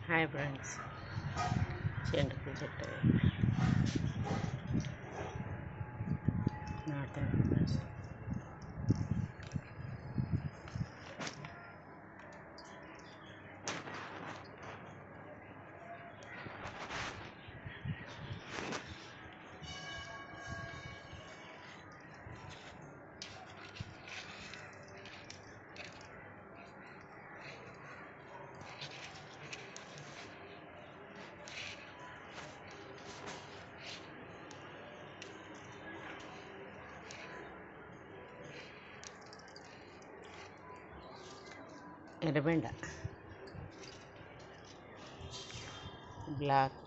Hi friends, చెండుపూల చెట్టు నాటుతాను friends. ఎర్రబెండ, black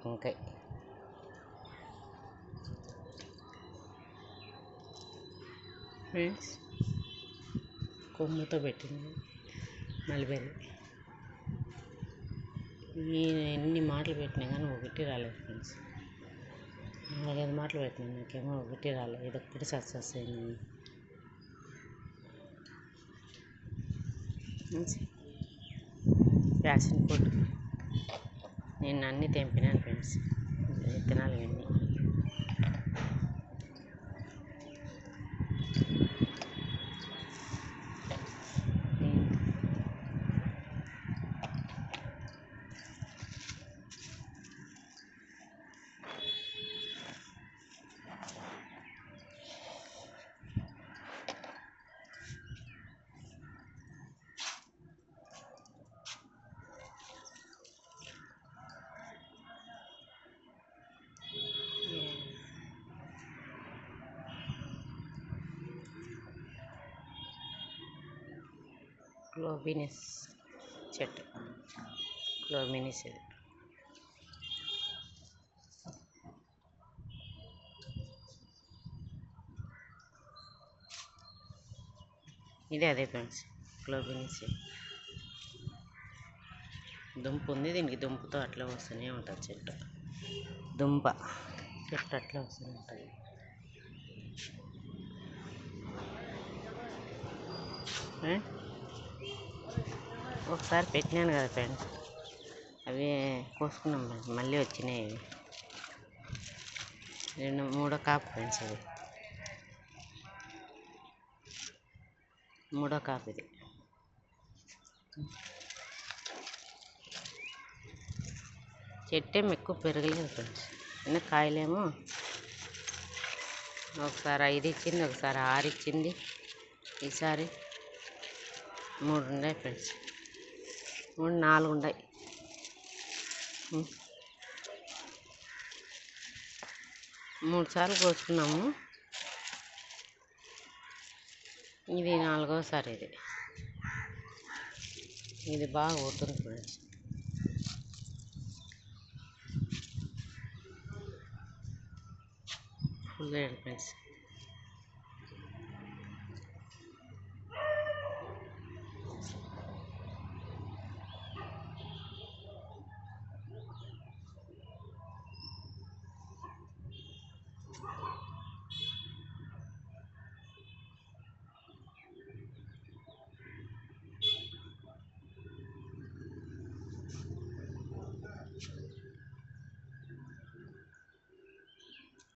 వంకాయ, friends కొమ్ముతో పెట్టింది మల్బెర్రీ. ఎన్ని మాటలు పెట్టినా కానీ ఒకటి రాలేదు ఫ్రెండ్స్. 4-5 మాటలు పెట్టినా, నాకేమో ఒకటి రాలేదు. ఇదొక్కటి సక్సెస్ అయింది. ప్యాషన్ ఫుడ్ నేను అన్నీ తెంపినాను ఫ్రెండ్స్. విత్తనాలు ఇవన్నీ క్లోబినిస్ చెట్టు. క్లోబినిస్ ఇది అదే ఫ్రెండ్స్. క్లోబినిస్ దుంప ఉంది, దీనికి దుంపతో అట్లా వస్తూనే ఉంటుంది చెట్టు. దుంప చెట్టు అట్లా వస్తూనే ఉంటుంది. ఒకసారి పెట్టినాను కదా ఫ్రెండ్స్, అవి కోసుకున్నాం ఫ్రెండ్స్. మళ్ళీ వచ్చినాయి. 2-3 కాపు ఫ్రెండ్స్. అది 3వ కాపు. ఇది చెట్టేం ఎక్కువ పెరగలేదు ఫ్రెండ్స్. ఇంకా కాయలేమో ఒకసారి 5 ఇచ్చింది, ఒకసారి 6 ఇచ్చింది. ఈసారి 3 ఉన్నాయి ఫ్రెండ్స్. 4 ఉన్నాయి. మూడు సార్లు కోసుకున్నాము. ఇది 4వసారి. ఇది బాగా పోతుంది ఫ్రెండ్స్. Full friends.